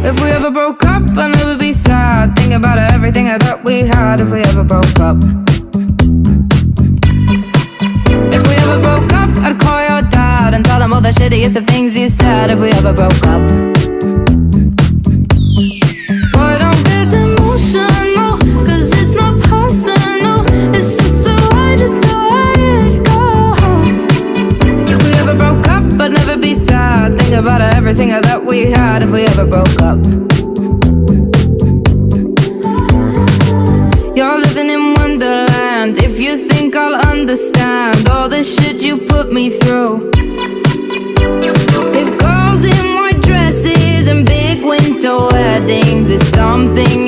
If we ever broke up, I'd never be sad. Think about everything I thought we had. If we ever broke up. If we ever broke up, I'd call your dad and tell him all the shittiest of things you said. If we ever broke up. Boy, don't get emotional, 'cause it's not personal. It's just the way it goes. If we ever broke up, I'd never be sad. Think about everything I thought we had. If we ever broke up. You're living in Wonderland. If you think I'll understand all the shit you put me through. If girls in white dresses and big winter weddings is something